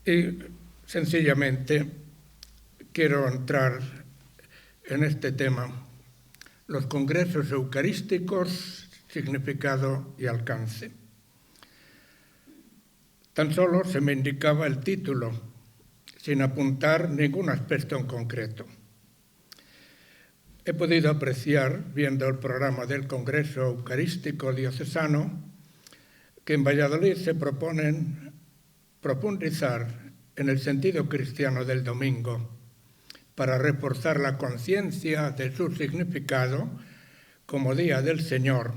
Y sencillamente quiero entrar en este tema: los congresos eucarísticos, significado y alcance. Tan solo se me indicaba el título, sin apuntar ningún aspecto en concreto. He podido apreciar, viendo el programa del Congreso Eucarístico Diocesano, que en Valladolid se proponen profundizar en el sentido cristiano del domingo para reforzar la conciencia de su significado como Día del Señor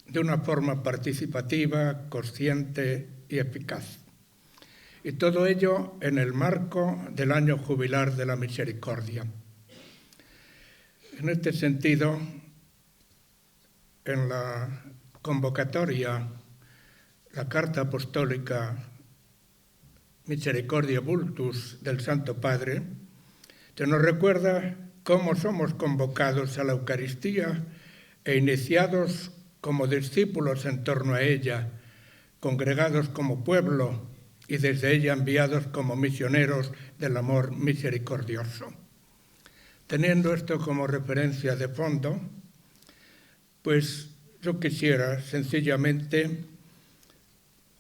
de una forma participativa, consciente y eficaz. Y todo ello en el marco del año jubilar de la misericordia. En este sentido, en la convocatoria, la Carta Apostólica Misericordia Vultus del Santo Padre, se nos recuerda cómo somos convocados a la Eucaristía e iniciados como discípulos en torno a ella, congregados como pueblo y desde ella enviados como misioneros del amor misericordioso. Teniendo esto como referencia de fondo, pues yo quisiera sencillamente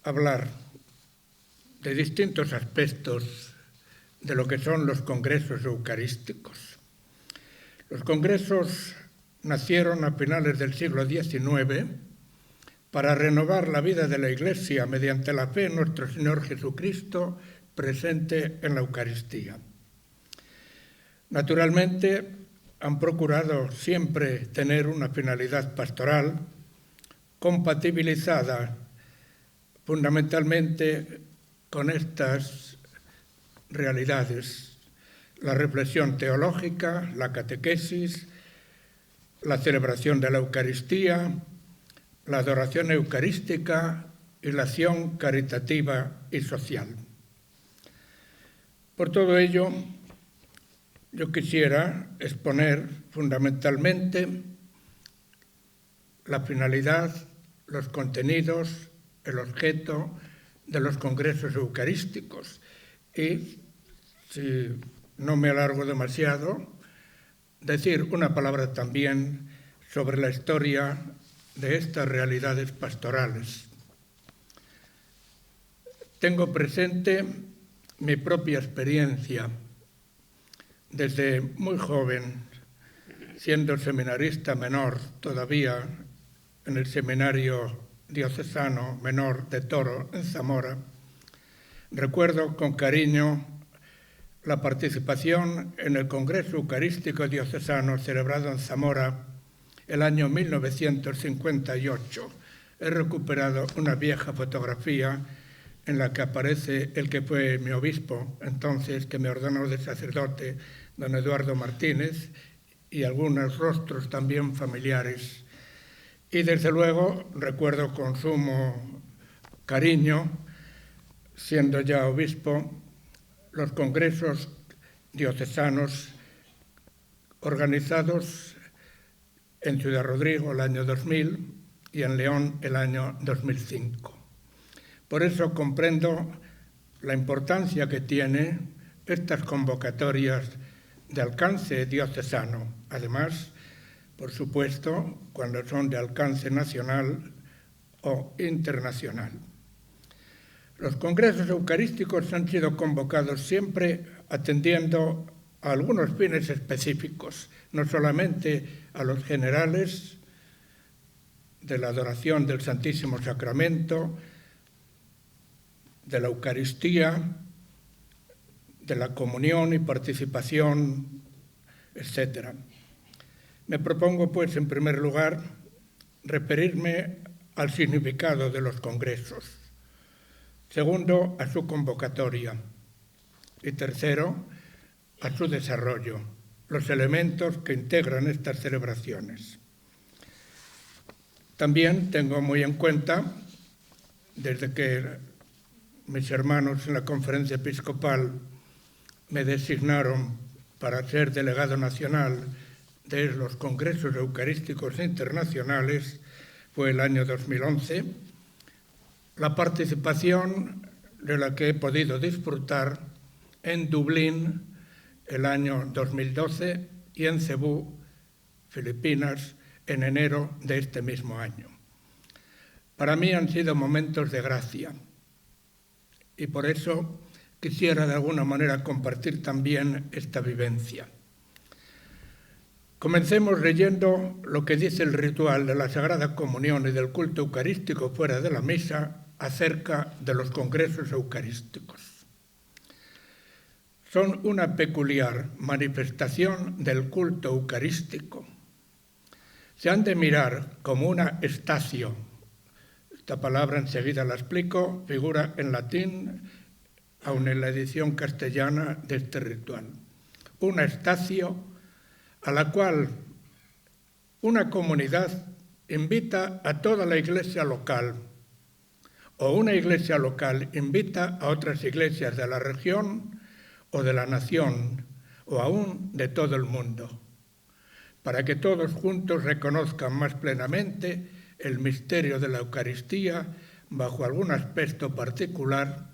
hablar de distintos aspectos de lo que son los congresos eucarísticos. Los congresos nacieron a finales del siglo XIX para renovar la vida de la Iglesia mediante la fe en nuestro Señor Jesucristo presente en la Eucaristía. Naturalmente, han procurado siempre tener una finalidad pastoral compatibilizada fundamentalmente con estas realidades: la reflexión teológica, la catequesis, la celebración de la Eucaristía, la adoración eucarística y la acción caritativa y social. Por todo ello, yo quisiera exponer fundamentalmente la finalidad, los contenidos, el objeto de los congresos eucarísticos y, si no me alargo demasiado, decir una palabra también sobre la historia de estas realidades pastorales. Tengo presente mi propia experiencia. Desde muy joven, siendo seminarista menor todavía en el seminario diocesano menor de Toro, en Zamora, recuerdo con cariño la participación en el Congreso Eucarístico Diocesano celebrado en Zamora el año 1958. He recuperado una vieja fotografía en la que aparece el que fue mi obispo, entonces, que me ordenó de sacerdote, don Eduardo Martínez, y algunos rostros también familiares. Y desde luego recuerdo con sumo cariño, siendo ya obispo, los congresos diocesanos organizados en Ciudad Rodrigo el año 2000 y en León el año 2005. Por eso comprendo la importancia que tienen estas convocatorias de alcance diocesano. Además, por supuesto, cuando son de alcance nacional o internacional. Los congresos eucarísticos han sido convocados siempre atendiendo a algunos fines específicos, no solamente a los generales de la adoración del Santísimo Sacramento, de la Eucaristía, de la comunión y participación, etc. Me propongo, pues, en primer lugar, referirme al significado de los congresos. Segundo, a su convocatoria. Y tercero, a su desarrollo, los elementos que integran estas celebraciones. También tengo muy en cuenta, desde que mis hermanos en la Conferencia Episcopal me designaron para ser delegado nacional de los Congresos Eucarísticos Internacionales, fue el año 2011, la participación de la que he podido disfrutar en Dublín el año 2012 y en Cebú, Filipinas, en enero de este mismo año. Para mí han sido momentos de gracia y por eso quisiera de alguna manera compartir también esta vivencia. Comencemos leyendo lo que dice el ritual de la Sagrada Comunión y del culto eucarístico fuera de la misa acerca de los congresos eucarísticos. Son una peculiar manifestación del culto eucarístico. Se han de mirar como una estacio. Esta palabra enseguida la explico, figura en latín, aun en la edición castellana de este ritual. Una estacio a la cual una comunidad invita a toda la iglesia local, o una iglesia local invita a otras iglesias de la región o de la nación, o aún de todo el mundo, para que todos juntos reconozcan más plenamente el misterio de la Eucaristía bajo algún aspecto particular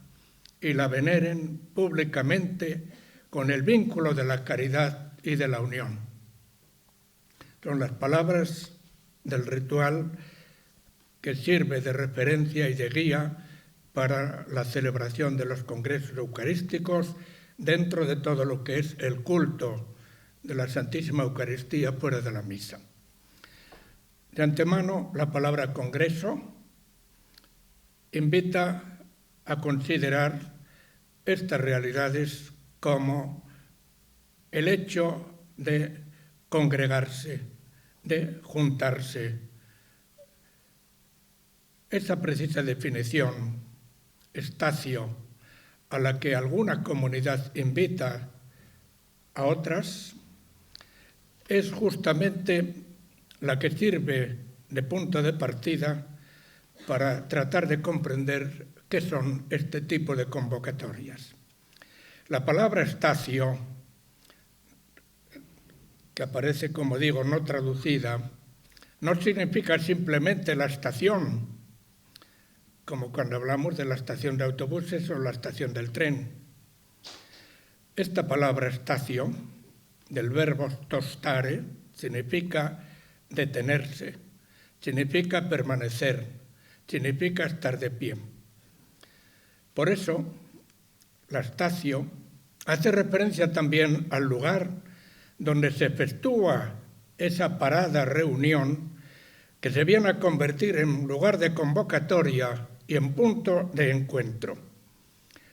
y la veneren públicamente con el vínculo de la caridad y de la unión. Son las palabras del ritual que sirve de referencia y de guía para la celebración de los congresos eucarísticos dentro de todo lo que es el culto de la Santísima Eucaristía fuera de la misa. De antemano, la palabra congreso invita a considerar estas realidades como el hecho de congregarse, de juntarse. Esa precisa definición, estacio, a la que alguna comunidad invita a otras, es justamente la que sirve de punto de partida para tratar de comprender qué son este tipo de convocatorias. La palabra estacio, que aparece, como digo, no traducida, no significa simplemente la estación, como cuando hablamos de la estación de autobuses o la estación del tren. Esta palabra estacio, del verbo stostare, significa detenerse, significa permanecer, significa estar de pie. Por eso, la estacio hace referencia también al lugar donde se efectúa esa parada reunión que se viene a convertir en lugar de convocatoria y en punto de encuentro.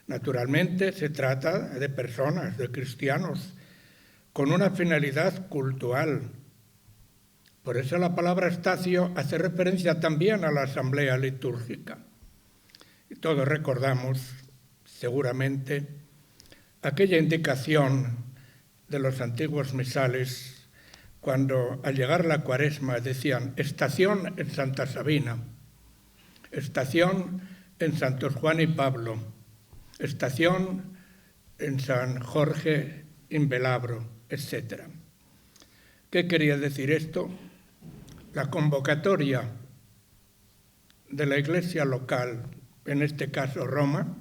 Naturalmente se trata de personas, de cristianos, con una finalidad cultural. Por eso la palabra estacio hace referencia también a la asamblea litúrgica. Y todos recordamos, seguramente, aquella indicación de los antiguos misales cuando al llegar la Cuaresma decían estación en Santa Sabina, estación en Santos Juan y Pablo, estación en San Jorge in Velabro, etc. ¿Qué quería decir esto? La convocatoria de la iglesia local, en este caso Roma,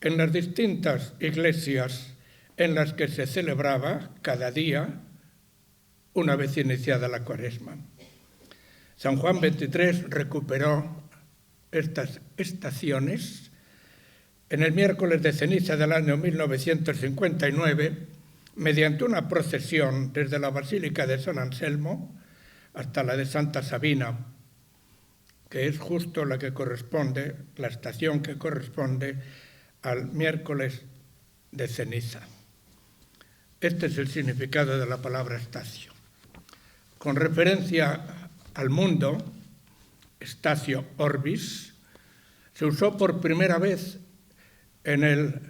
en las distintas iglesias en las que se celebraba cada día una vez iniciada la Cuaresma. San Juan XXIII recuperó estas estaciones en el miércoles de ceniza del año 1959 mediante una procesión desde la Basílica de San Anselmo hasta la de Santa Sabina, que es justo la que corresponde, la estación que corresponde al miércoles de ceniza. Este es el significado de la palabra estacio. Con referencia al mundo, statio orbis, se usó por primera vez en el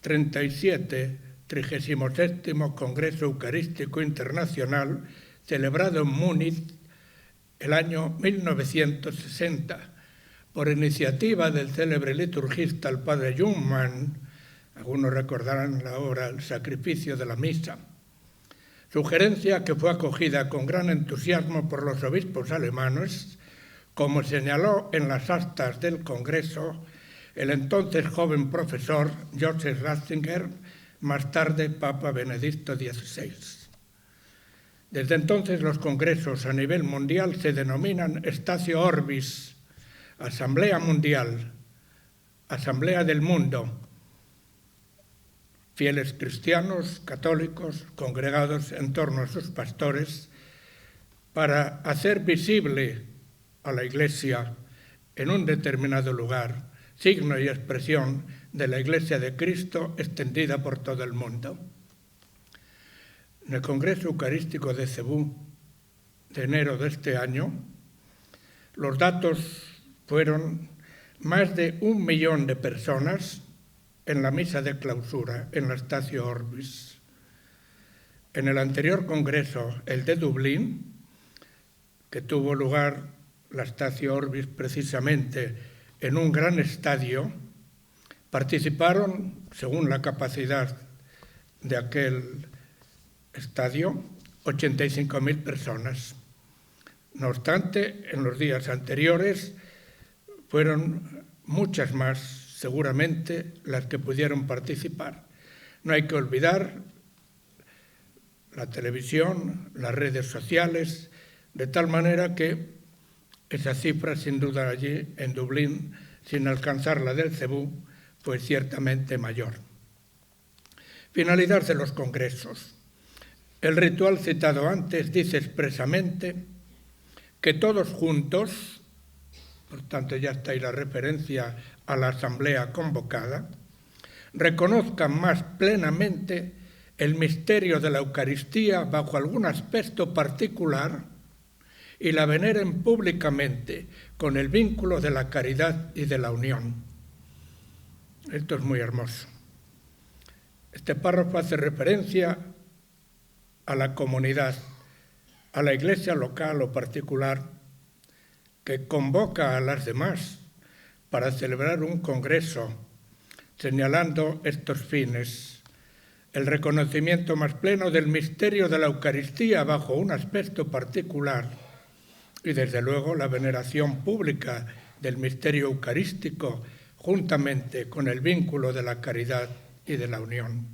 37 Congreso Eucarístico Internacional, celebrado en Múnich el año 1960, por iniciativa del célebre liturgista el padre Jungmann. Algunos recordarán la obra El sacrificio de la misa. Sugerencia que fue acogida con gran entusiasmo por los obispos alemanes, como señaló en las actas del Congreso el entonces joven profesor Joseph Ratzinger, más tarde Papa Benedicto XVI. Desde entonces los congresos a nivel mundial se denominan Statio Orbis, Asamblea Mundial, Asamblea del Mundo, fieles cristianos, católicos, congregados en torno a sus pastores, para hacer visible a la Iglesia en un determinado lugar, signo y expresión de la Iglesia de Cristo extendida por todo el mundo. En el Congreso Eucarístico de Cebú de enero de este año, los datos fueron más de 1 millón de personas en la misa de clausura en la Statio Orbis. En el anterior congreso, el de Dublín, que tuvo lugar la Statio Orbis precisamente en un gran estadio, participaron, según la capacidad de aquel estadio, 85.000 personas. No obstante, en los días anteriores fueron muchas más, seguramente, las que pudieron participar. No hay que olvidar la televisión, las redes sociales, de tal manera que esa cifra, sin duda, allí en Dublín, sin alcanzar la del Cebú, fue ciertamente mayor. Finalidad de los congresos. El ritual citado antes dice expresamente que todos juntos, por tanto ya está ahí la referencia a la asamblea convocada, reconozcan más plenamente el misterio de la Eucaristía bajo algún aspecto particular y la veneren públicamente con el vínculo de la caridad y de la unión. Esto es muy hermoso. Este párrafo hace referencia a la comunidad, a la iglesia local o particular, que convoca a las demás para celebrar un congreso, señalando estos fines: el reconocimiento más pleno del misterio de la Eucaristía bajo un aspecto particular y, desde luego, la veneración pública del misterio eucarístico juntamente con el vínculo de la caridad y de la unión.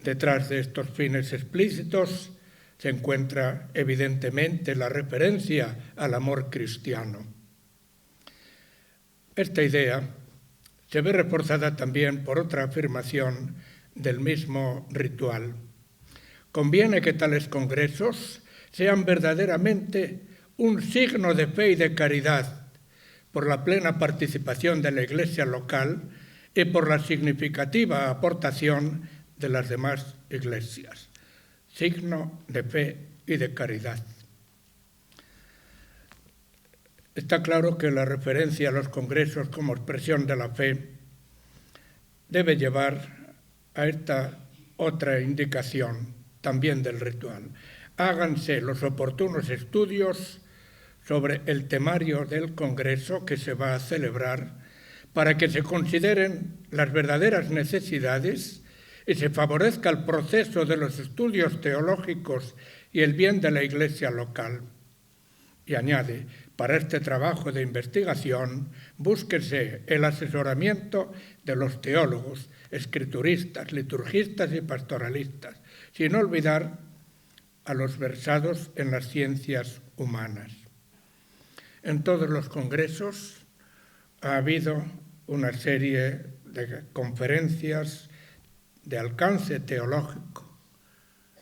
Detrás de estos fines explícitos se encuentra evidentemente la referencia al amor cristiano. Esta idea se ve reforzada también por otra afirmación del mismo ritual. Conviene que tales congresos sean verdaderamente un signo de fe y de caridad por la plena participación de la Iglesia local y por la significativa aportación de las demás iglesias. Signo de fe y de caridad. Está claro que la referencia a los congresos como expresión de la fe debe llevar a esta otra indicación también del ritual. Háganse los oportunos estudios sobre el temario del congreso que se va a celebrar para que se consideren las verdaderas necesidades y se favorezca el proceso de los estudios teológicos y el bien de la Iglesia local. Y añade, para este trabajo de investigación, búsquese el asesoramiento de los teólogos, escrituristas, liturgistas y pastoralistas, sin olvidar a los versados en las ciencias humanas. En todos los congresos ha habido una serie de conferencias de alcance teológico,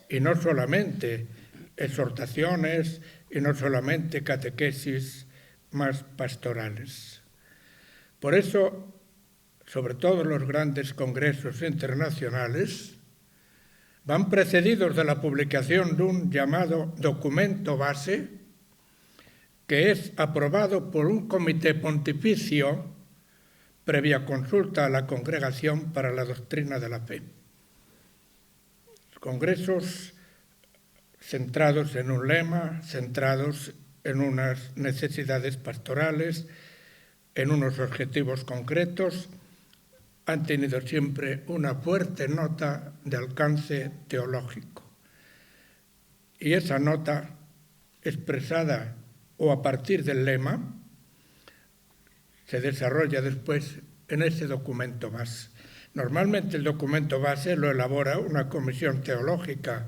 y no solamente exhortaciones y no solamente catequesis más pastorales. Por eso, sobre todo los grandes congresos internacionales, van precedidos de la publicación de un llamado documento base que es aprobado por un comité pontificio previa consulta a la Congregación para la Doctrina de la Fe. Congresos centrados en un lema, centrados en unas necesidades pastorales, en unos objetivos concretos, han tenido siempre una fuerte nota de alcance teológico. Y esa nota, expresada o a partir del lema, se desarrolla después en ese documento base. Normalmente el documento base lo elabora una comisión teológica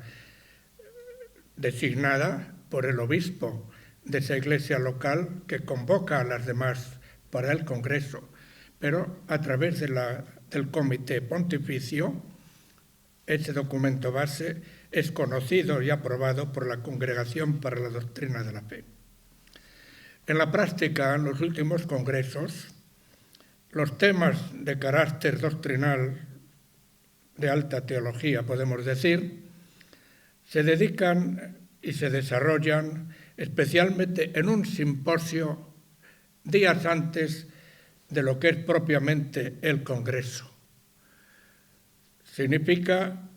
designada por el obispo de esa iglesia local que convoca a las demás para el congreso, pero a través del comité pontificio, ese documento base es conocido y aprobado por la Congregación para la Doctrina de la Fe. En la práctica, en los últimos congresos, los temas de carácter doctrinal de alta teología, podemos decir, se dedican y se desarrollan especialmente en un simposio días antes de lo que es propiamente el Congreso. Significa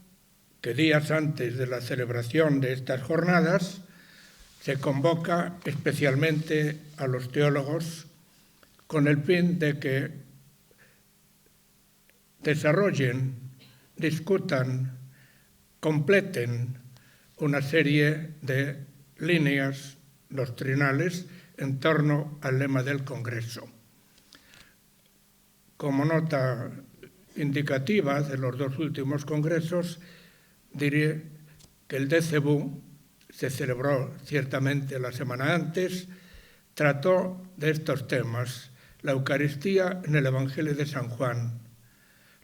que días antes de la celebración de estas jornadas se convoca especialmente a los teólogos con el fin de que desarrollen, discutan, completen una serie de líneas doctrinales en torno al lema del Congreso. Como nota indicativa de los dos últimos congresos, diré que el de Cebú se celebró ciertamente la semana antes, trató de estos temas: la Eucaristía en el Evangelio de San Juan,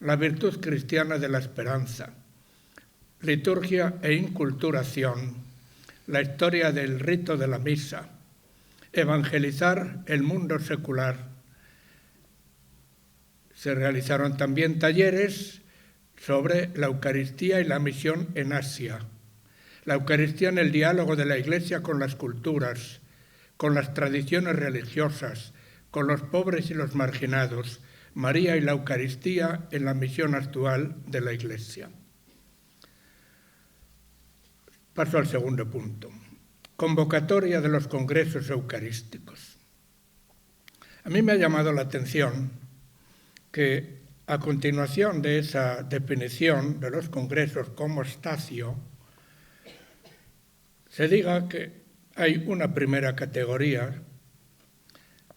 la virtud cristiana de la esperanza, liturgia e inculturación, la historia del rito de la misa, evangelizar el mundo secular. Se realizaron también talleres sobre la Eucaristía y la misión en Asia, la Eucaristía en el diálogo de la Iglesia con las culturas, con las tradiciones religiosas, con los pobres y los marginados, María y la Eucaristía en la misión actual de la Iglesia. Paso al segundo punto. Convocatoria de los congresos eucarísticos. A mí me ha llamado la atención que a continuación de esa definición de los congresos como estacio, se diga que hay una primera categoría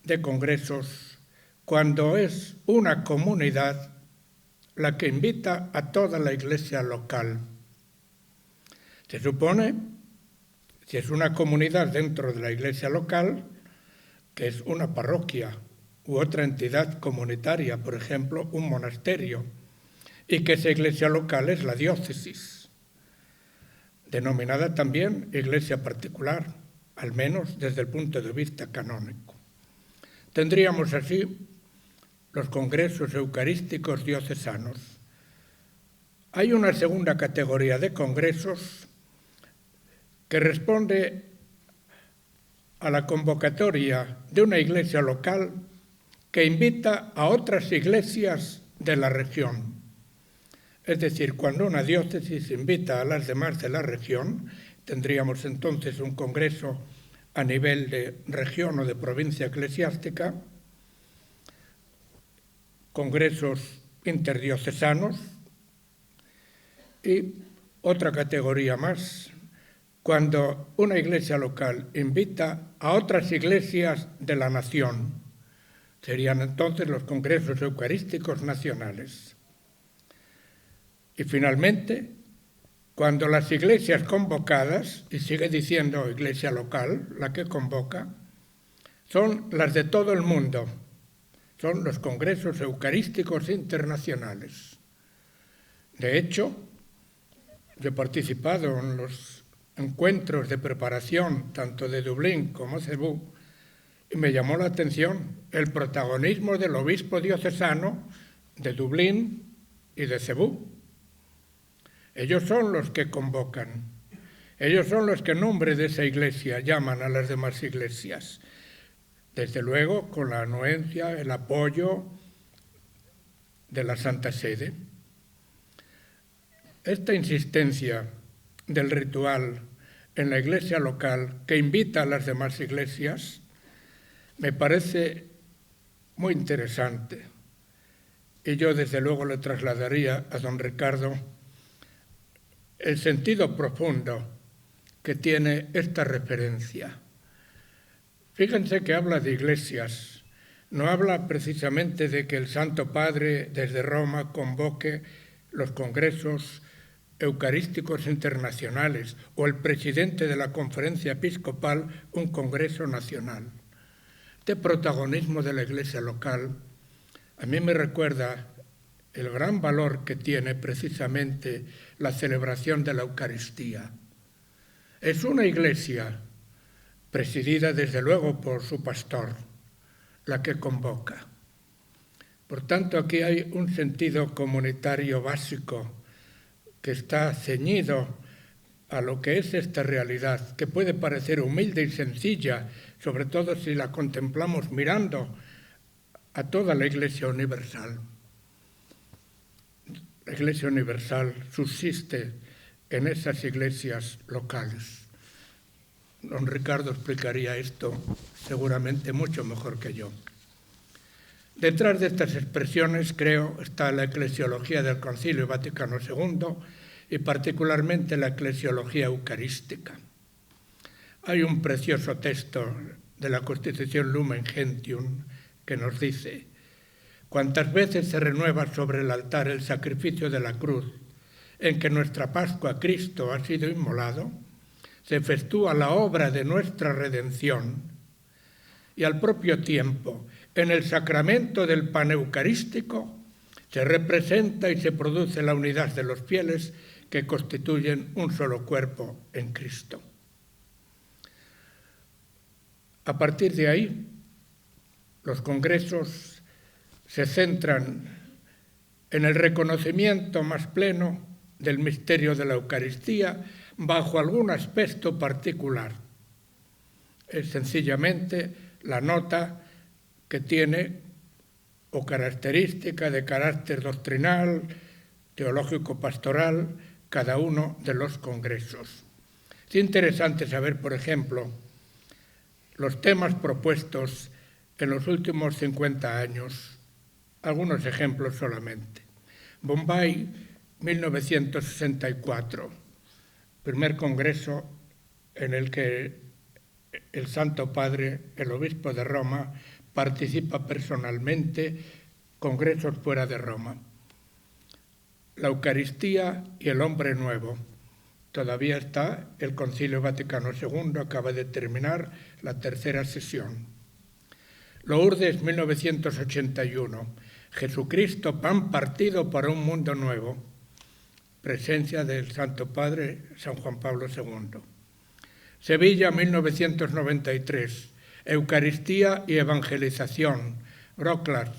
de congresos cuando es una comunidad la que invita a toda la iglesia local. Se supone, si es una comunidad dentro de la iglesia local, que es una parroquia u otra entidad comunitaria, por ejemplo, un monasterio, y que esa iglesia local es la diócesis, denominada también iglesia particular, al menos desde el punto de vista canónico. Tendríamos así los congresos eucarísticos diocesanos. Hay una segunda categoría de congresos que responde a la convocatoria de una iglesia local que invita a otras iglesias de la región. Es decir, cuando una diócesis invita a las demás de la región, tendríamos entonces un congreso a nivel de región o de provincia eclesiástica, congresos interdiocesanos y otra categoría más, cuando una iglesia local invita a otras iglesias de la nación. Serían entonces los congresos eucarísticos nacionales. Y finalmente, cuando las iglesias convocadas, y sigue diciendo iglesia local, la que convoca, son las de todo el mundo, son los congresos eucarísticos internacionales. De hecho, yo he participado en los encuentros de preparación tanto de Dublín como Cebú, y me llamó la atención el protagonismo del obispo diocesano de Dublín y de Cebú. Ellos son los que convocan, ellos son los que en nombre de esa iglesia llaman a las demás iglesias, desde luego con la anuencia, el apoyo de la Santa Sede. Esta insistencia del ritual en la iglesia local que invita a las demás iglesias me parece muy interesante, y yo desde luego le trasladaría a don Ricardo el sentido profundo que tiene esta referencia. Fíjense que habla de iglesias, no habla precisamente de que el Santo Padre desde Roma convoque los congresos eucarísticos internacionales o el presidente de la Conferencia Episcopal un congreso nacional. Este protagonismo de la iglesia local a mí me recuerda el gran valor que tiene precisamente la celebración de la Eucaristía. Es una iglesia presidida desde luego por su pastor, la que convoca. Por tanto, aquí hay un sentido comunitario básico que está ceñido a lo que es esta realidad, que puede parecer humilde y sencilla, sobre todo si la contemplamos mirando a toda la Iglesia Universal. La Iglesia Universal subsiste en esas iglesias locales. Don Ricardo explicaría esto seguramente mucho mejor que yo. Detrás de estas expresiones, creo, está la eclesiología del Concilio Vaticano II y particularmente la eclesiología eucarística. Hay un precioso texto de la Constitución Lumen Gentium que nos dice: cuantas veces se renueva sobre el altar el sacrificio de la cruz, en que nuestra Pascua Cristo ha sido inmolado, se efectúa la obra de nuestra redención y al propio tiempo, en el sacramento del pan eucarístico, se representa y se produce la unidad de los fieles que constituyen un solo cuerpo en Cristo. A partir de ahí, los congresos se centran en el reconocimiento más pleno del misterio de la Eucaristía bajo algún aspecto particular. Es sencillamente la nota que tiene o característica de carácter doctrinal, teológico-pastoral, cada uno de los congresos. Es interesante saber, por ejemplo, los temas propuestos en los últimos 50 años, algunos ejemplos solamente. Bombay, 1964. Primer congreso en el que el Santo Padre, el obispo de Roma, participa personalmente, congresos fuera de Roma. La Eucaristía y el hombre nuevo. Todavía está el Concilio Vaticano II, acaba de terminar la tercera sesión. Lourdes, 1981. Jesucristo, pan partido para un mundo nuevo. Presencia del Santo Padre San Juan Pablo II. Sevilla, 1993. Eucaristía y evangelización. Wrocław,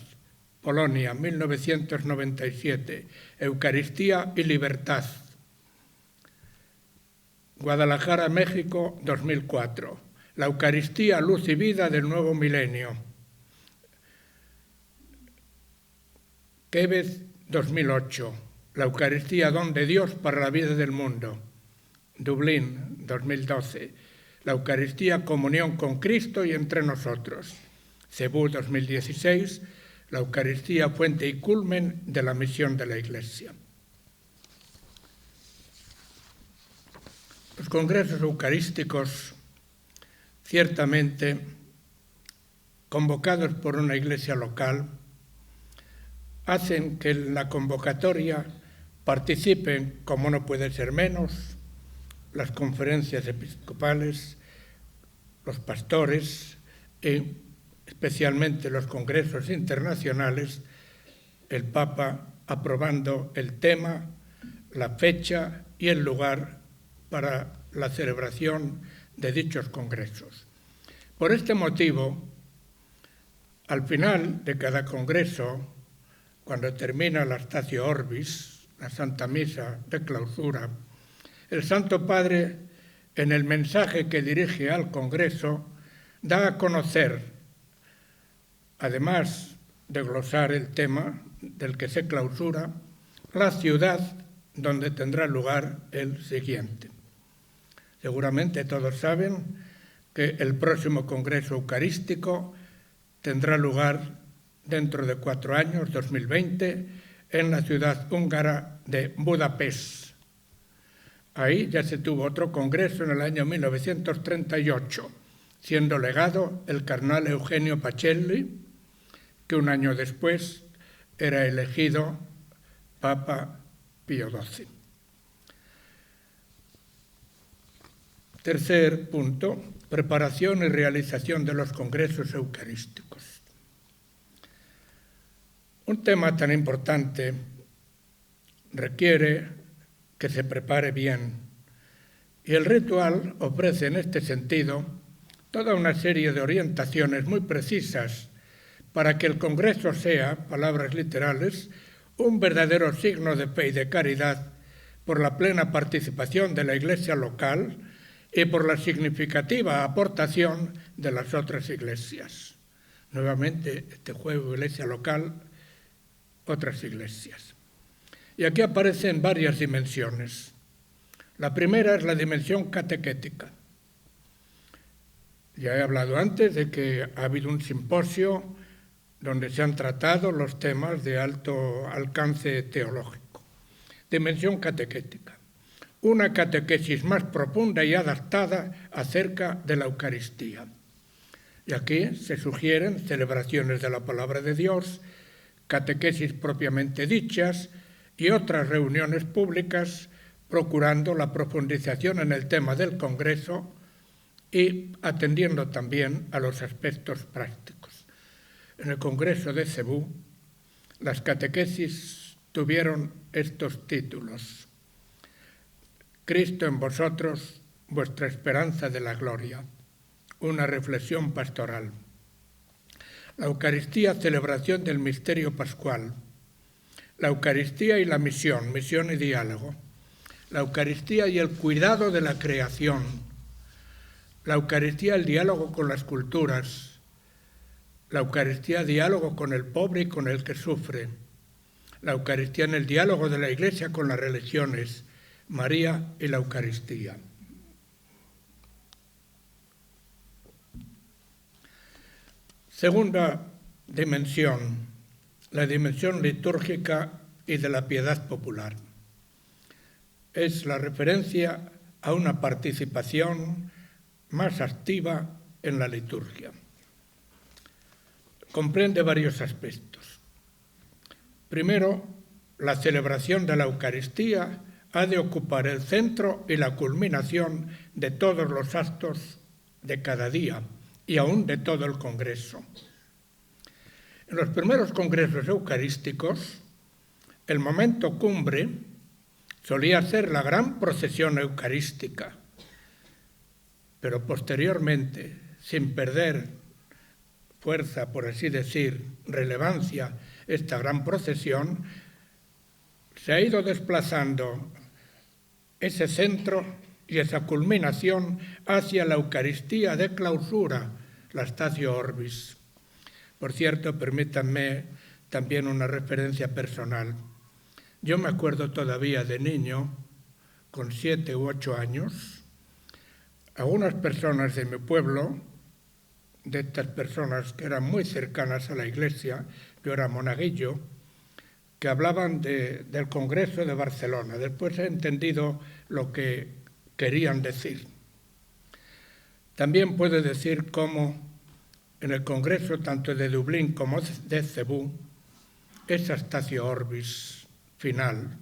Polonia, 1997. Eucaristía y libertad. Guadalajara, México, 2004. La Eucaristía, luz y vida del nuevo milenio. Quebec, 2008. La Eucaristía, don de Dios para la vida del mundo. Dublín, 2012. La Eucaristía, comunión con Cristo y entre nosotros. Cebú, 2016. La Eucaristía, fuente y culmen de la misión de la Iglesia. Los congresos eucarísticos, ciertamente convocados por una iglesia local, hacen que en la convocatoria participen, como no puede ser menos, las conferencias episcopales, los pastores y especialmente los congresos internacionales, el Papa aprobando el tema, la fecha y el lugar para la celebración de dichos congresos. Por este motivo, al final de cada congreso, cuando termina la Statio Orbis, la Santa Misa de clausura, el Santo Padre, en el mensaje que dirige al Congreso, da a conocer, además de glosar el tema del que se clausura, la ciudad donde tendrá lugar el siguiente. Seguramente todos saben que el próximo Congreso Eucarístico tendrá lugar dentro de 4 años, 2020, en la ciudad húngara de Budapest. Ahí ya se tuvo otro congreso en el año 1938, siendo legado el cardenal Eugenio Pacelli, que un año después era elegido Papa Pío XII. Tercer punto, preparación y realización de los congresos eucarísticos. Un tema tan importante requiere que se prepare bien, y el ritual ofrece en este sentido toda una serie de orientaciones muy precisas para que el congreso sea, palabras literales, un verdadero signo de fe y de caridad por la plena participación de la Iglesia local y por la significativa aportación de las otras iglesias. Nuevamente, este juego iglesia local, otras iglesias. Y aquí aparecen varias dimensiones. La primera es la dimensión catequética. Ya he hablado antes de que ha habido un simposio donde se han tratado los temas de alto alcance teológico. Dimensión catequética. Una catequesis más profunda y adaptada acerca de la Eucaristía. Y aquí se sugieren celebraciones de la palabra de Dios, catequesis propiamente dichas y otras reuniones públicas procurando la profundización en el tema del Congreso y atendiendo también a los aspectos prácticos. En el Congreso de Cebú, las catequesis tuvieron estos títulos: Cristo en vosotros, vuestra esperanza de la gloria, una reflexión pastoral. La Eucaristía, celebración del misterio pascual. La Eucaristía y la misión, misión y diálogo. La Eucaristía y el cuidado de la creación. La Eucaristía, el diálogo con las culturas. La Eucaristía, diálogo con el pobre y con el que sufre. La Eucaristía en el diálogo de la Iglesia con las religiones. María y la Eucaristía. Segunda dimensión, la dimensión litúrgica y de la piedad popular. Es la referencia a una participación más activa en la liturgia. Comprende varios aspectos. Primero, la celebración de la Eucaristía ha de ocupar el centro y la culminación de todos los actos de cada día y aún de todo el Congreso. En los primeros congresos eucarísticos, el momento cumbre solía ser la gran procesión eucarística, pero posteriormente, sin perder fuerza, por así decir, relevancia, esta gran procesión se ha ido desplazando ese centro y esa culminación hacia la Eucaristía de clausura, la Statio Orbis. Por cierto, permítanme también una referencia personal. Yo me acuerdo todavía de niño, con 7 u 8 años, algunas personas de mi pueblo, de estas personas que eran muy cercanas a la Iglesia, yo era monaguillo, que hablaban del Congreso de Barcelona. Después he entendido lo que querían decir. También puedo decir cómo en el Congreso tanto de Dublín como de Cebú, esa Statio Orbis final,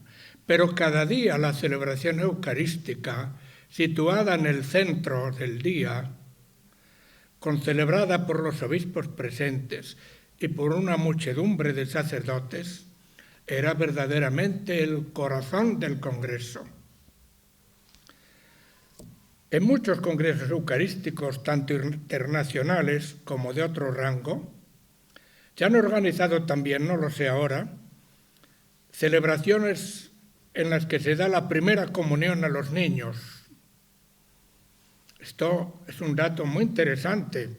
pero cada día la celebración eucarística, situada en el centro del día, concelebrada por los obispos presentes y por una muchedumbre de sacerdotes, era verdaderamente el corazón del Congreso. En muchos congresos eucarísticos, tanto internacionales como de otro rango, se han organizado también, no lo sé ahora, celebraciones en las que se da la primera comunión a los niños. Esto es un dato muy interesante,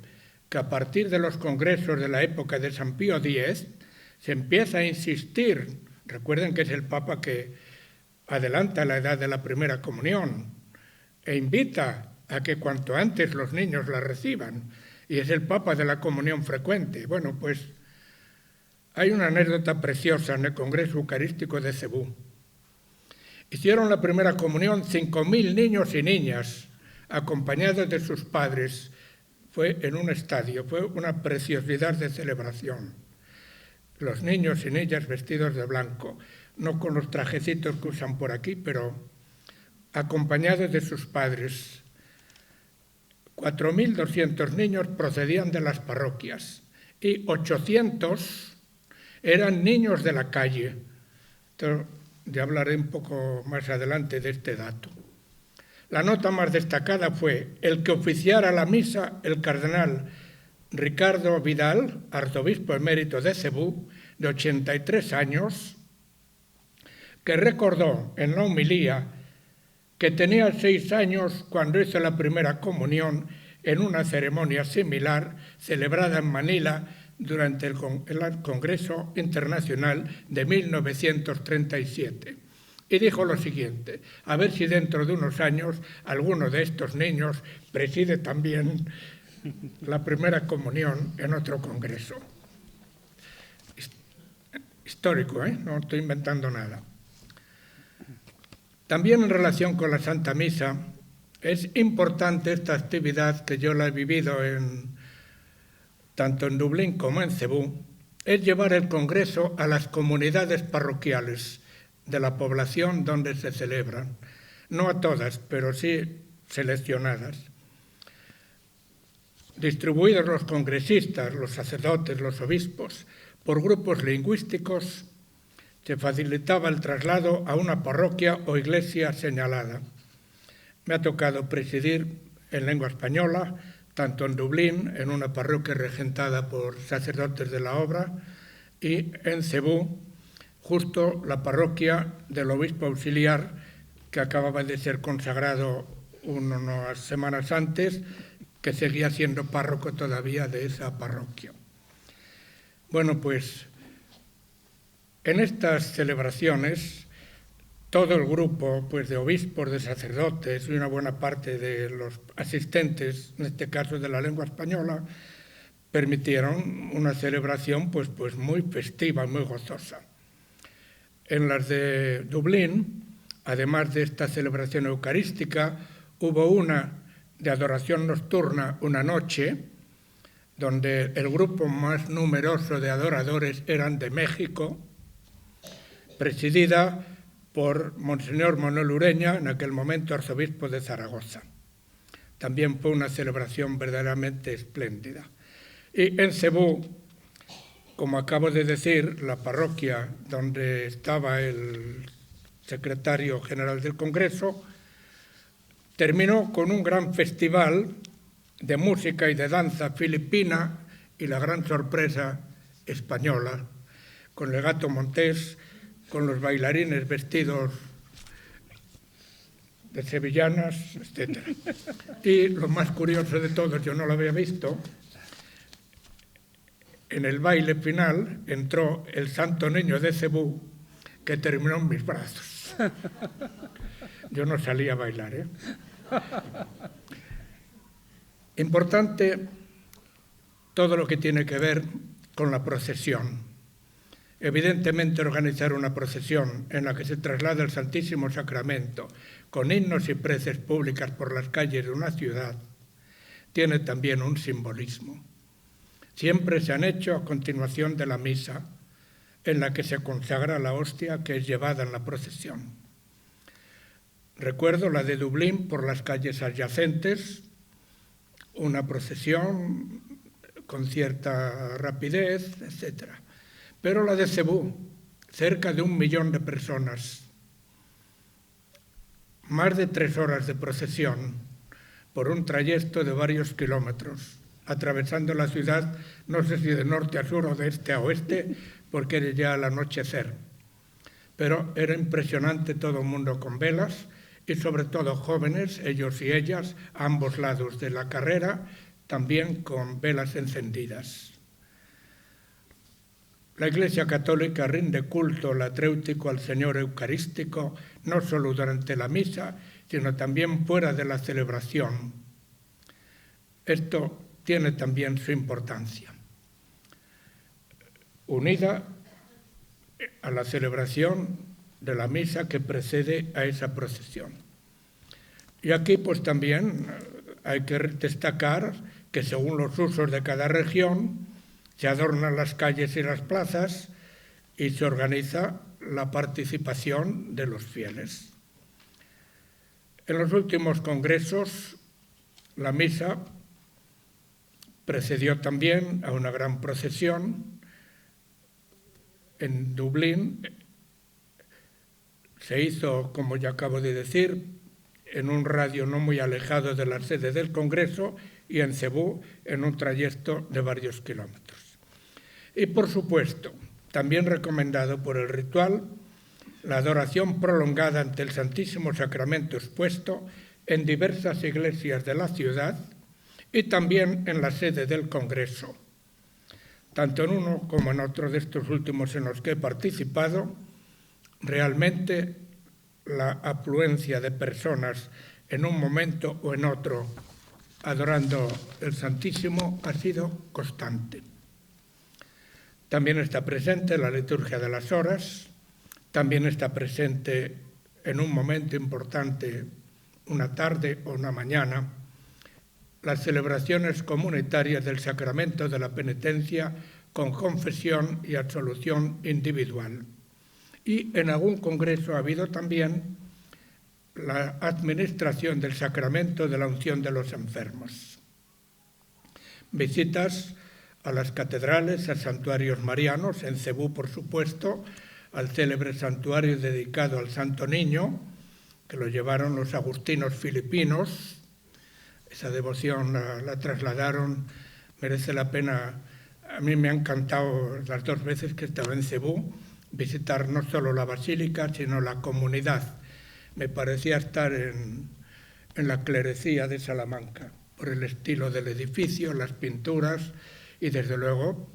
que a partir de los congresos de la época de San Pío X se empieza a insistir. Recuerden que es el Papa que adelanta la edad de la primera comunión e invita a que cuanto antes los niños la reciban, y es el Papa de la comunión frecuente. Bueno, pues hay una anécdota preciosa en el Congreso Eucarístico de Cebú. Hicieron la primera comunión 5.000 niños y niñas, acompañados de sus padres, fue en un estadio, fue una preciosidad de celebración. Los niños y niñas vestidos de blanco, no con los trajecitos que usan por aquí, pero acompañados de sus padres. 4.200 niños procedían de las parroquias y 800 eran niños de la calle. Entonces, ya hablaré un poco más adelante de este dato. La nota más destacada fue el que oficiara la misa el cardenal Ricardo Vidal, arzobispo emérito de Cebú, de 83 años, que recordó en la homilía que tenía 6 años cuando hizo la primera comunión en una ceremonia similar celebrada en Manila durante el Congreso Internacional de 1937. Y dijo lo siguiente: a ver si dentro de unos años alguno de estos niños preside también la primera comunión en otro congreso. Histórico, ¿eh? No estoy inventando nada. También en relación con la Santa Misa, es importante esta actividad que yo la he vivido tanto en Dublín como en Cebú, es llevar el congreso a las comunidades parroquiales de la población donde se celebran. No a todas, pero sí seleccionadas. Distribuidos los congresistas, los sacerdotes, los obispos, por grupos lingüísticos, se facilitaba el traslado a una parroquia o iglesia señalada. Me ha tocado presidir en lengua española, tanto en Dublín, en una parroquia regentada por sacerdotes de la obra, y en Cebú, justo la parroquia del obispo auxiliar, que acababa de ser consagrado unas semanas antes, que seguía siendo párroco todavía de esa parroquia. Bueno, pues en estas celebraciones, todo el grupo de obispos, de sacerdotes y una buena parte de los asistentes, en este caso de la lengua española, permitieron una celebración pues muy festiva, muy gozosa. En las de Dublín, además de esta celebración eucarística, hubo una de adoración nocturna una noche, donde el grupo más numeroso de adoradores eran de México, presidida por Monseñor Manuel Ureña, en aquel momento arzobispo de Zaragoza. También fue una celebración verdaderamente espléndida. Y en Cebú, como acabo de decir, la parroquia donde estaba el secretario general del Congreso, terminó con un gran festival de música y de danza filipina y la gran sorpresa española, con Legato Montés, con los bailarines vestidos de sevillanas, etc. Y lo más curioso de todo, yo no lo había visto, en el baile final entró el Santo Niño de Cebú, que terminó en mis brazos. Yo no salí a bailar, ¿eh? Importante todo lo que tiene que ver con la procesión. Evidentemente, organizar una procesión en la que se traslada el Santísimo Sacramento con himnos y preces públicas por las calles de una ciudad tiene también un simbolismo. Siempre se han hecho a continuación de la misa, en la que se consagra la hostia que es llevada en la procesión. Recuerdo la de Dublín por las calles adyacentes, una procesión con cierta rapidez, etc. Pero la de Cebú, cerca de 1 millón de personas, más de 3 horas de procesión por un trayecto de varios kilómetros, atravesando la ciudad, no sé si de norte a sur o de este a oeste, porque era ya al anochecer. Pero era impresionante, todo el mundo con velas, y sobre todo jóvenes, ellos y ellas, a ambos lados de la carrera, también con velas encendidas. La Iglesia Católica rinde culto latréutico al Señor Eucarístico, no solo durante la misa, sino también fuera de la celebración. Esto tiene también su importancia. Unida a la celebración de la misa que precede a esa procesión. Y aquí pues también hay que destacar que según los usos de cada región se adornan las calles y las plazas y se organiza la participación de los fieles. En los últimos congresos, la misa precedió también a una gran procesión. En Dublín se hizo, como ya acabo de decir, en un radio no muy alejado de la sede del Congreso, y en Cebú en un trayecto de varios kilómetros. Y por supuesto, también recomendado por el ritual, la adoración prolongada ante el Santísimo Sacramento expuesto en diversas iglesias de la ciudad y también en la sede del Congreso. Tanto en uno como en otro de estos últimos en los que he participado, realmente la afluencia de personas en un momento o en otro adorando el Santísimo ha sido constante. También está presente la liturgia de las horas, también está presente en un momento importante, una tarde o una mañana, las celebraciones comunitarias del sacramento de la penitencia con confesión y absolución individual. Y en algún congreso ha habido también la administración del sacramento de la unción de los enfermos. Visitas a las catedrales, a santuarios marianos, en Cebú, por supuesto, al célebre santuario dedicado al Santo Niño, que lo llevaron los agustinos filipinos. Esa devoción la trasladaron, merece la pena. A mí me ha encantado las 2 veces que he estado en Cebú, visitar no solo la basílica, sino la comunidad. Me parecía estar en la clerecía de Salamanca, por el estilo del edificio, las pinturas y, desde luego,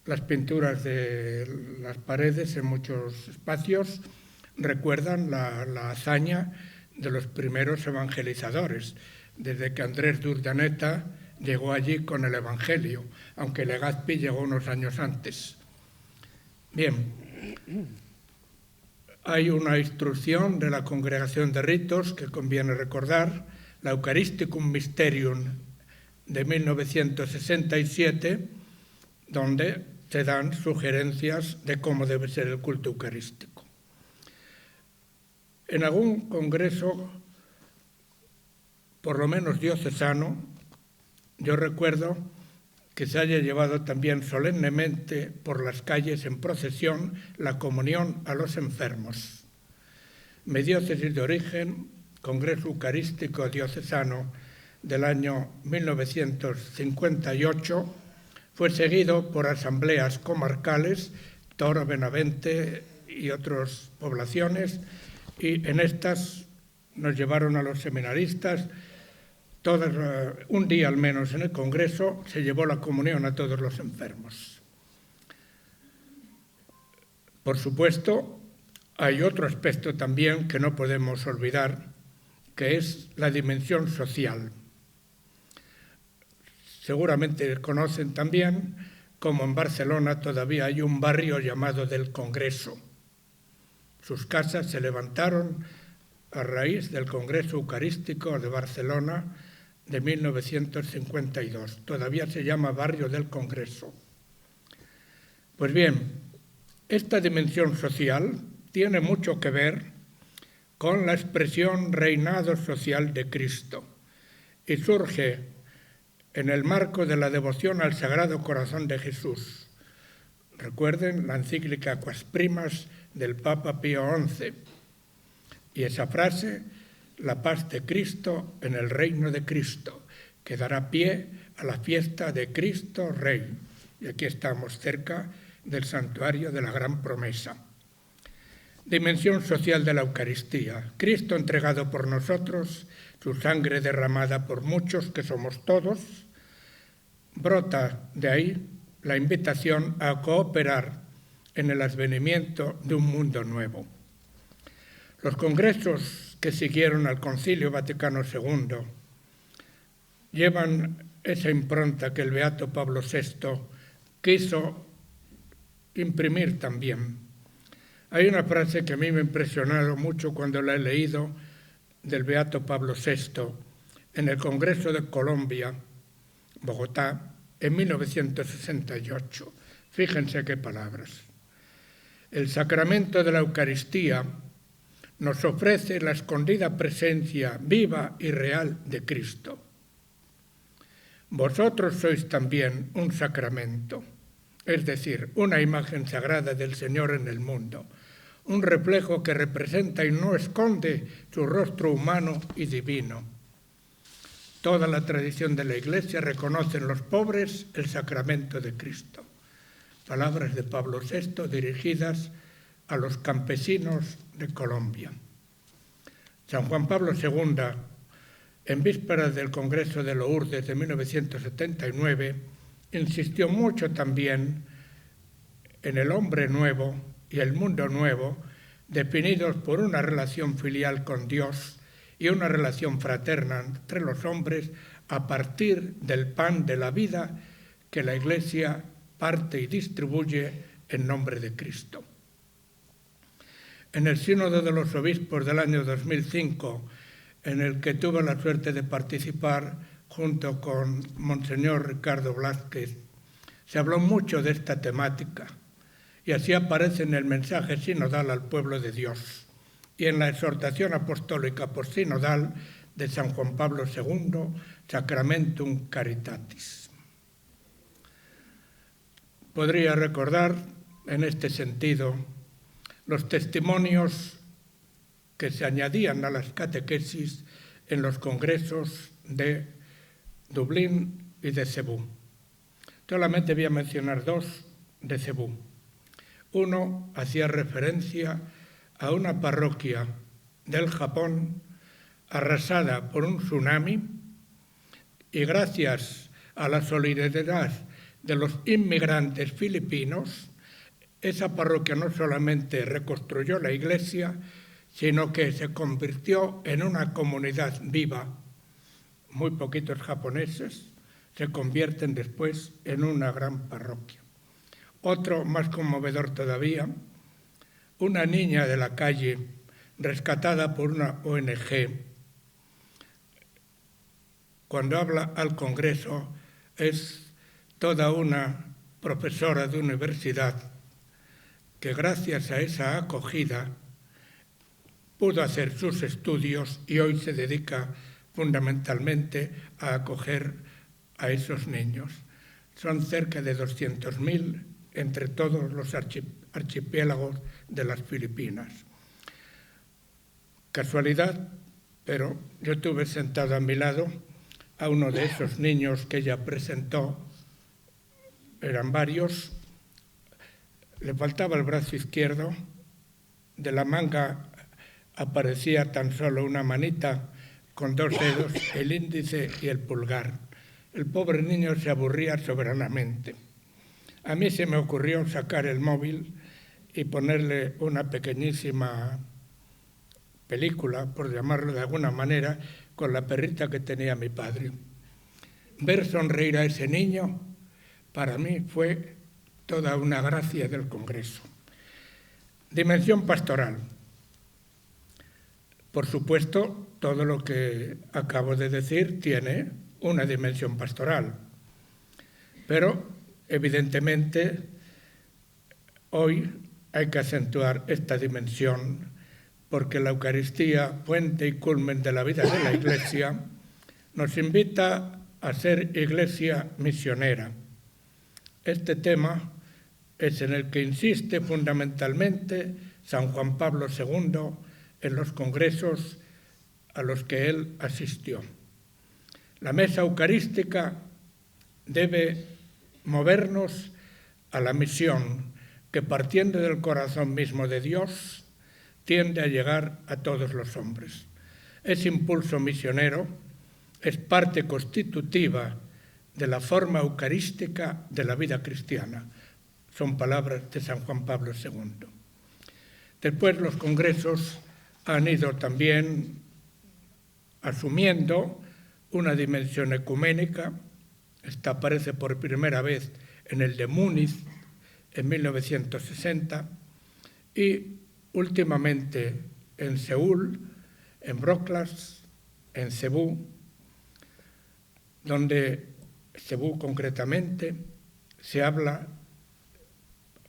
las pinturas de las paredes en muchos espacios recuerdan la hazaña de los primeros evangelizadores, desde que Andrés d'Urdaneta llegó allí con el Evangelio, aunque Legazpi llegó unos años antes. Bien, hay una instrucción de la Congregación de Ritos que conviene recordar, la Eucharisticum Mysterium de 1967, donde se dan sugerencias de cómo debe ser el culto eucarístico. En algún congreso, por lo menos diocesano, yo recuerdo que se haya llevado también solemnemente por las calles en procesión la comunión a los enfermos. Mi diócesis de origen, Congreso Eucarístico Diocesano del año 1958, fue seguido por asambleas comarcales, Toro, Benavente y otras poblaciones, y en estas nos llevaron a los seminaristas. Un día al menos en el Congreso se llevó la comunión a todos los enfermos. Por supuesto, hay otro aspecto también que no podemos olvidar, que es la dimensión social. Seguramente conocen también cómo en Barcelona todavía hay un barrio llamado del Congreso. Sus casas se levantaron a raíz del Congreso Eucarístico de Barcelona de 1952. Todavía se llama Barrio del Congreso. Pues bien, esta dimensión social tiene mucho que ver con la expresión reinado social de Cristo y surge en el marco de la devoción al Sagrado Corazón de Jesús. Recuerden la encíclica Quas Primas del Papa Pío XI y esa frase: la paz de Cristo en el reino de Cristo, que dará pie a la fiesta de Cristo Rey. Y aquí estamos cerca del santuario de la Gran Promesa. Dimensión social de la Eucaristía. Cristo entregado por nosotros, su sangre derramada por muchos, que somos todos. Brota de ahí la invitación a cooperar en el advenimiento de un mundo nuevo. Los congresos que siguieron al Concilio Vaticano II llevan esa impronta que el beato Pablo VI quiso imprimir también. Hay una frase que a mí me ha impresionado mucho cuando la he leído del beato Pablo VI en el Congreso de Colombia Bogotá, en 1968. Fíjense qué palabras. El sacramento de la Eucaristía nos ofrece la escondida presencia viva y real de Cristo. Vosotros sois también un sacramento, es decir, una imagen sagrada del Señor en el mundo, un reflejo que representa y no esconde su rostro humano y divino. Toda la tradición de la Iglesia reconoce en los pobres el sacramento de Cristo. Palabras de Pablo VI dirigidas a los campesinos de Colombia. San Juan Pablo II, en vísperas del Congreso de Lourdes de 1979, insistió mucho también en el hombre nuevo y el mundo nuevo, definidos por una relación filial con Dios y una relación fraterna entre los hombres a partir del pan de la vida que la Iglesia parte y distribuye en nombre de Cristo. En el Sínodo de los Obispos del año 2005, en el que tuve la suerte de participar junto con Monseñor Ricardo Blázquez, se habló mucho de esta temática y así aparece en el mensaje sinodal al pueblo de Dios y en la exhortación apostólica postsinodal de San Juan Pablo II, Sacramentum Caritatis. Podría recordar en este sentido los testimonios que se añadían a las catequesis en los congresos de Dublín y de Cebú. Solamente voy a mencionar dos de Cebú. Uno hacía referencia a una parroquia del Japón arrasada por un tsunami y gracias a la solidaridad de los inmigrantes filipinos, esa parroquia no solamente reconstruyó la iglesia, sino que se convirtió en una comunidad viva. Muy poquitos japoneses se convierten después en una gran parroquia. Otro más conmovedor todavía, una niña de la calle rescatada por una ONG. Cuando habla al Congreso es toda una profesora de universidad que gracias a esa acogida pudo hacer sus estudios y hoy se dedica fundamentalmente a acoger a esos niños. Son cerca de 200.000 entre todos los archipiélagos de las Filipinas. Casualidad, pero yo tuve sentado a mi lado a uno de esos niños que ella presentó. Eran varios, le faltaba el brazo izquierdo, de la manga aparecía tan solo una manita con dos dedos, el índice y el pulgar. El pobre niño se aburría soberanamente. A mí se me ocurrió sacar el móvil y ponerle una pequeñísima película, por llamarlo de alguna manera, con la perrita que tenía mi padre. Ver sonreír a ese niño para mí fue toda una gracia del Congreso. Dimensión pastoral. Por supuesto, todo lo que acabo de decir tiene una dimensión pastoral, pero evidentemente hoy hay que acentuar esta dimensión porque la Eucaristía, fuente y culmen de la vida de la Iglesia, nos invita a ser Iglesia misionera. Este tema es en el que insiste fundamentalmente San Juan Pablo II en los congresos a los que él asistió. La mesa eucarística debe movernos a la misión que, partiendo del corazón mismo de Dios, tiende a llegar a todos los hombres. Ese impulso misionero es parte constitutiva de la forma eucarística de la vida cristiana. Son palabras de San Juan Pablo II. Después los congresos han ido también asumiendo una dimensión ecuménica. Esta aparece por primera vez en el de Múnich en 1960 y últimamente en Seúl, en Wrocław, en Cebú, donde Cebú concretamente, se habla,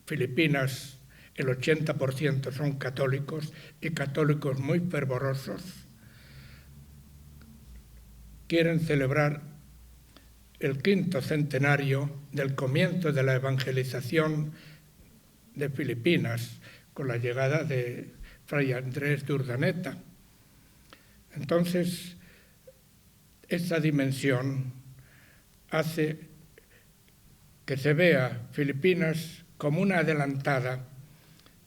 Filipinas, el 80% son católicos y católicos muy fervorosos. Quieren celebrar el 5º centenario del comienzo de la evangelización de Filipinas con la llegada de Fray Andrés de Urdaneta. Entonces, esa dimensión hace que se vea Filipinas como una adelantada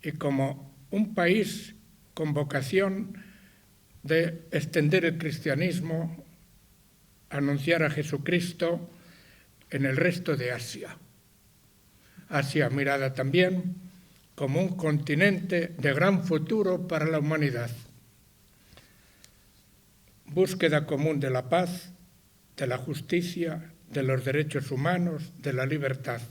y como un país con vocación de extender el cristianismo, anunciar a Jesucristo en el resto de Asia. Asia mirada también como un continente de gran futuro para la humanidad. Búsqueda común de la paz, de la justicia, de los derechos humanos, de la libertad.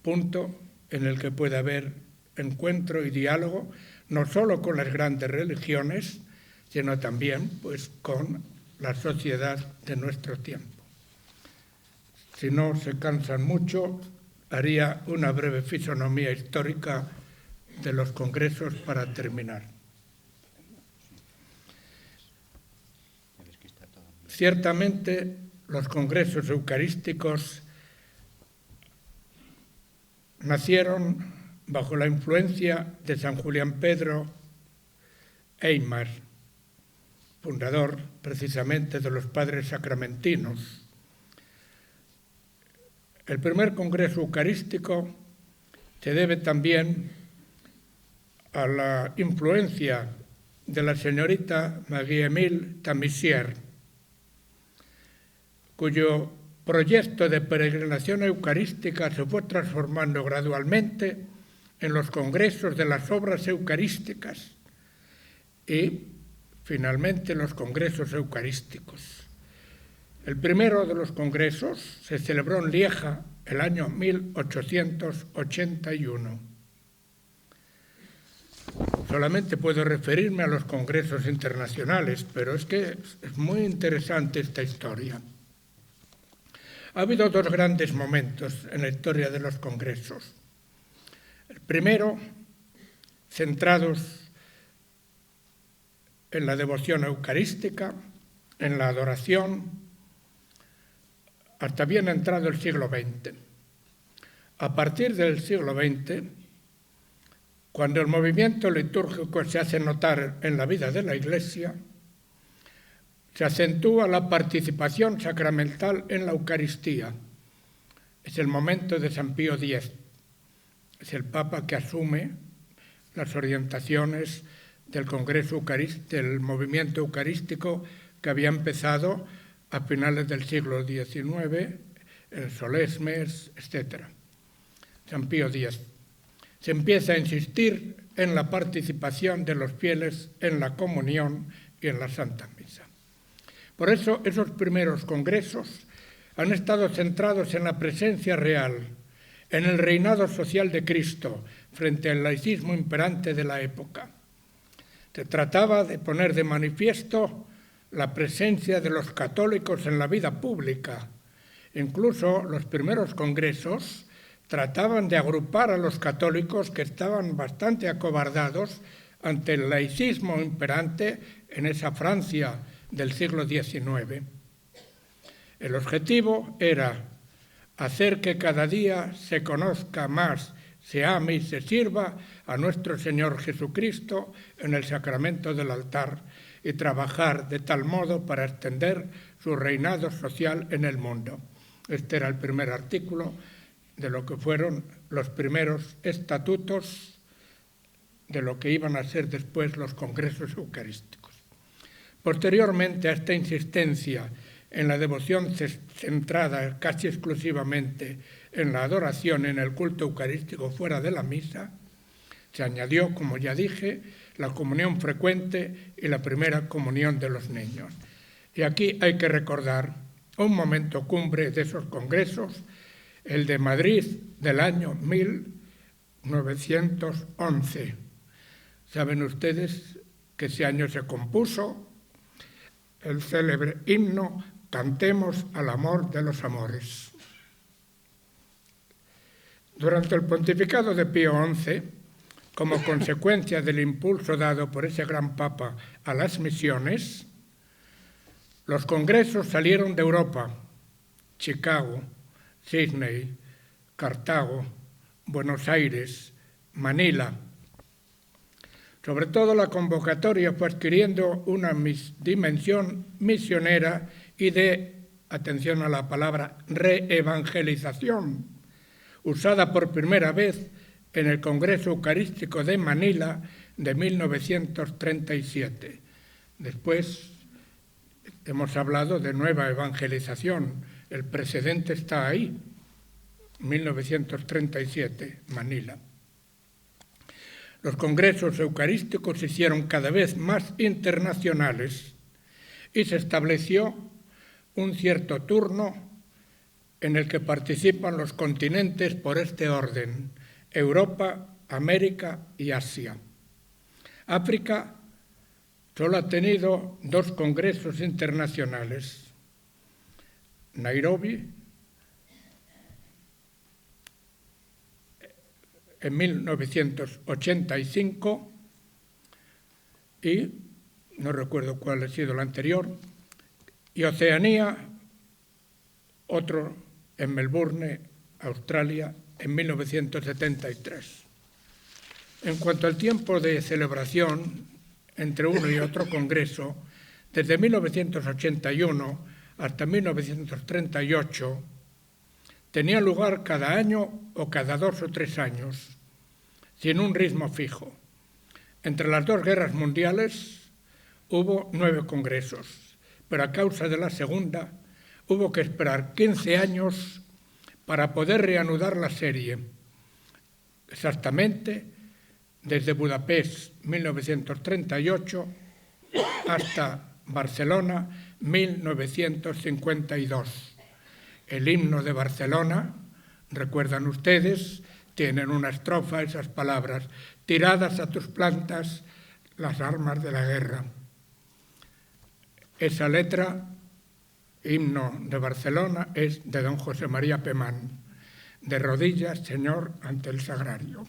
Punto en el que puede haber encuentro y diálogo, no solo con las grandes religiones, sino también pues, con la sociedad de nuestro tiempo. Si no se cansan mucho, haría una breve fisonomía histórica de los congresos para terminar. Ciertamente, los congresos eucarísticos nacieron bajo la influencia de San Julián Pedro Aymar, fundador precisamente de los Padres Sacramentinos. El primer congreso eucarístico se debe también a la influencia de la señorita Marie-Émile Tamissière, cuyo proyecto de peregrinación eucarística se fue transformando gradualmente en los congresos de las obras eucarísticas y finalmente los congresos eucarísticos. El primero de los congresos se celebró en Lieja el año 1881. Solamente puedo referirme a los congresos internacionales, pero es que es muy interesante esta historia. Ha habido dos grandes momentos en la historia de los congresos. El primero, centrados en la devoción eucarística, en la adoración, hasta bien entrado el siglo XX. A partir del siglo XX, cuando el movimiento litúrgico se hace notar en la vida de la Iglesia, se acentúa la participación sacramental en la Eucaristía. Es el momento de San Pío X. Es el Papa que asume las orientaciones del Congreso Eucarístico, del movimiento eucarístico que había empezado a finales del siglo XIX, en Solesmes, etc. San Pío X. Se empieza a insistir en la participación de los fieles en la comunión y en la Santa Misa. Por eso, esos primeros congresos han estado centrados en la presencia real, en el reinado social de Cristo, frente al laicismo imperante de la época. Se trataba de poner de manifiesto la presencia de los católicos en la vida pública. Incluso los primeros congresos trataban de agrupar a los católicos que estaban bastante acobardados ante el laicismo imperante en esa Francia del siglo XIX. El objetivo era hacer que cada día se conozca más, se ame y se sirva a nuestro Señor Jesucristo en el sacramento del altar y trabajar de tal modo para extender su reinado social en el mundo. Este era el primer artículo de lo que fueron los primeros estatutos de lo que iban a ser después los congresos eucarísticos. Posteriormente a esta insistencia en la devoción centrada casi exclusivamente en la adoración, en el culto eucarístico fuera de la misa, se añadió, como ya dije, la comunión frecuente y la primera comunión de los niños. Y aquí hay que recordar un momento cumbre de esos congresos, el de Madrid del año 1911. Saben ustedes que ese año se compuso el célebre himno cantemos al amor de los amores. Durante el pontificado de Pío XI, como consecuencia del impulso dado por ese gran papa a las misiones, los congresos salieron de Europa: Chicago, Sydney, Cartago, Buenos Aires, Manila. Sobre todo la convocatoria fue adquiriendo una dimensión misionera y de, atención a la palabra, reevangelización, usada por primera vez en el Congreso Eucarístico de Manila de 1937. Después hemos hablado de nueva evangelización. El precedente está ahí, 1937, Manila. Los congresos eucarísticos se hicieron cada vez más internacionales y se estableció un cierto turno en el que participan los continentes por este orden: Europa, América y Asia. África solo ha tenido 2 congresos internacionales: Nairobi en 1985 y no recuerdo cuál ha sido el anterior, y Oceanía, otro en Melbourne, Australia, en 1973. En cuanto al tiempo de celebración entre uno y otro congreso, desde 1981 hasta 1938, tenía lugar cada año o cada 2 o 3 años, sin un ritmo fijo. Entre las 2 guerras mundiales hubo 9 congresos, pero a causa de la segunda hubo que esperar 15 años para poder reanudar la serie, exactamente desde Budapest 1938 hasta Barcelona 1952. El himno de Barcelona, recuerdan ustedes, tienen una estrofa, esas palabras: tiradas a tus plantas las armas de la guerra. Esa letra, himno de Barcelona, es de don José María Pemán: de rodillas, Señor, ante el sagrario.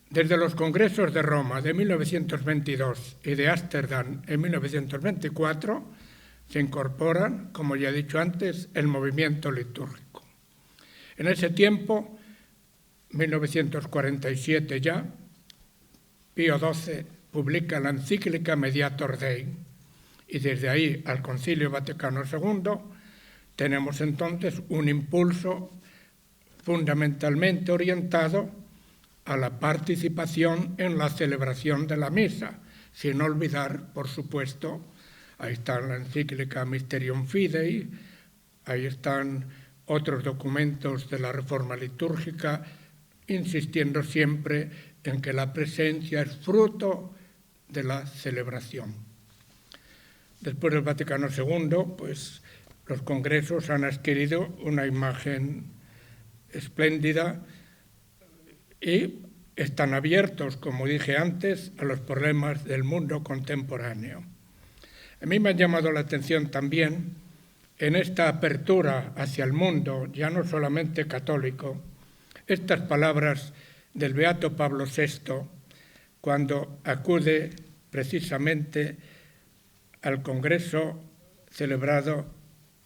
Desde los congresos de Roma de 1922 y de Ámsterdam en 1924, se incorporan, como ya he dicho antes, el movimiento litúrgico. En ese tiempo, 1947 ya, Pío XII publica la encíclica Mediator Dei, y desde ahí al Concilio Vaticano II tenemos entonces un impulso fundamentalmente orientado a la participación en la celebración de la misa, sin olvidar, por supuesto, ahí está la encíclica Mysterium Fidei, ahí están otros documentos de la Reforma litúrgica, insistiendo siempre en que la presencia es fruto de la celebración. Después del Vaticano II, pues los congresos han adquirido una imagen espléndida y están abiertos, como dije antes, a los problemas del mundo contemporáneo. A mí me ha llamado la atención también, en esta apertura hacia el mundo, ya no solamente católico, estas palabras del beato Pablo VI, cuando acude precisamente al congreso celebrado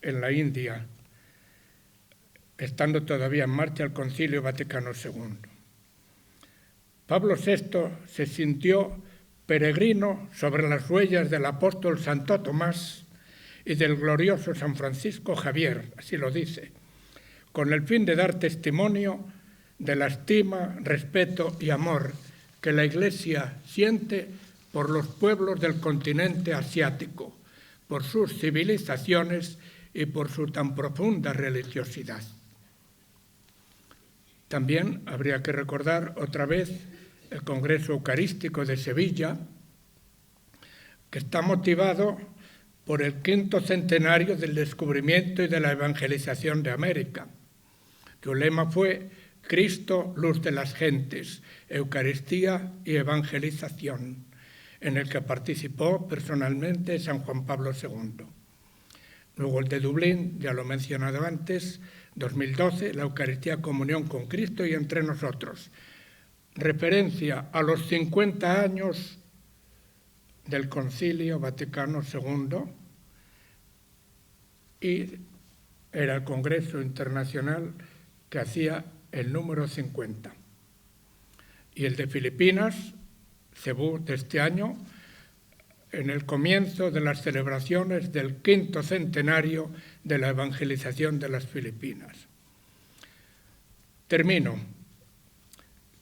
en la India, estando todavía en marcha el Concilio Vaticano II. Pablo VI se sintió peregrino sobre las huellas del apóstol Santo Tomás y del glorioso San Francisco Javier, así lo dice, con el fin de dar testimonio de la estima, respeto y amor que la Iglesia siente por los pueblos del continente asiático, por sus civilizaciones y por su tan profunda religiosidad. También habría que recordar otra vez el Congreso Eucarístico de Sevilla, que está motivado por el 5º centenario del descubrimiento y de la evangelización de América. Su lema fue Cristo, luz de las gentes, Eucaristía y evangelización. en el que participó personalmente San Juan Pablo II. Luego el de Dublín, ya lo he mencionado antes, 2012, la Eucaristía, comunión con Cristo y entre nosotros. Referencia a los 50 años del Concilio Vaticano II, y era el Congreso Internacional que hacía el número 50. Y el de Filipinas, Cebú, de este año, en el comienzo de las celebraciones del 5º centenario de la evangelización de las Filipinas. Termino.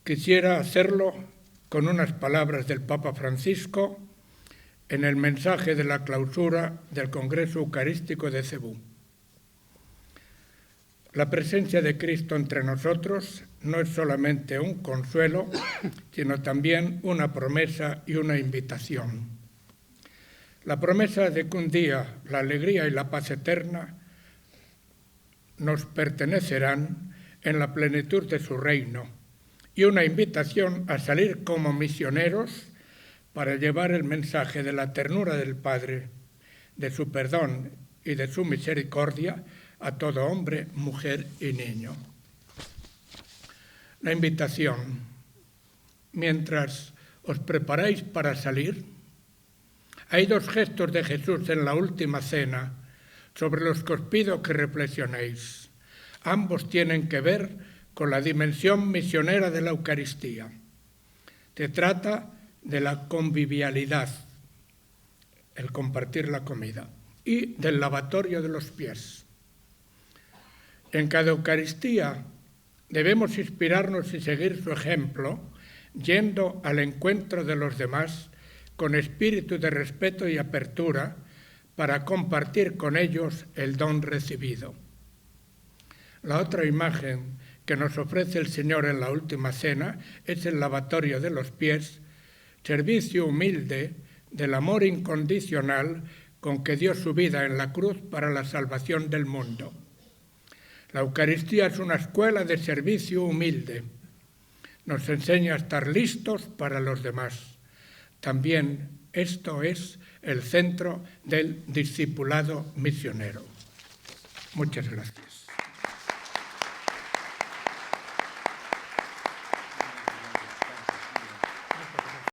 Quisiera hacerlo con unas palabras del Papa Francisco en el mensaje de la clausura del Congreso Eucarístico de Cebú. La presencia de Cristo entre nosotros no es solamente un consuelo, sino también una promesa y una invitación. La promesa de que un día la alegría y la paz eterna nos pertenecerán en la plenitud de su reino, y una invitación a salir como misioneros para llevar el mensaje de la ternura del Padre, de su perdón y de su misericordia a todo hombre, mujer y niño. La invitación: mientras os preparáis para salir, hay dos gestos de Jesús en la última cena sobre los que os pido que reflexionéis. Ambos tienen que ver con la dimensión misionera de la Eucaristía. Se trata de la convivialidad, el compartir la comida, y del lavatorio de los pies. En cada Eucaristía debemos inspirarnos y seguir su ejemplo, yendo al encuentro de los demás con espíritu de respeto y apertura para compartir con ellos el don recibido. La otra imagen que nos ofrece el Señor en la última cena es el lavatorio de los pies, servicio humilde del amor incondicional con que dio su vida en la cruz para la salvación del mundo. La Eucaristía es una escuela de servicio humilde. Nos enseña a estar listos para los demás. También esto es el centro del discipulado misionero. Muchas gracias.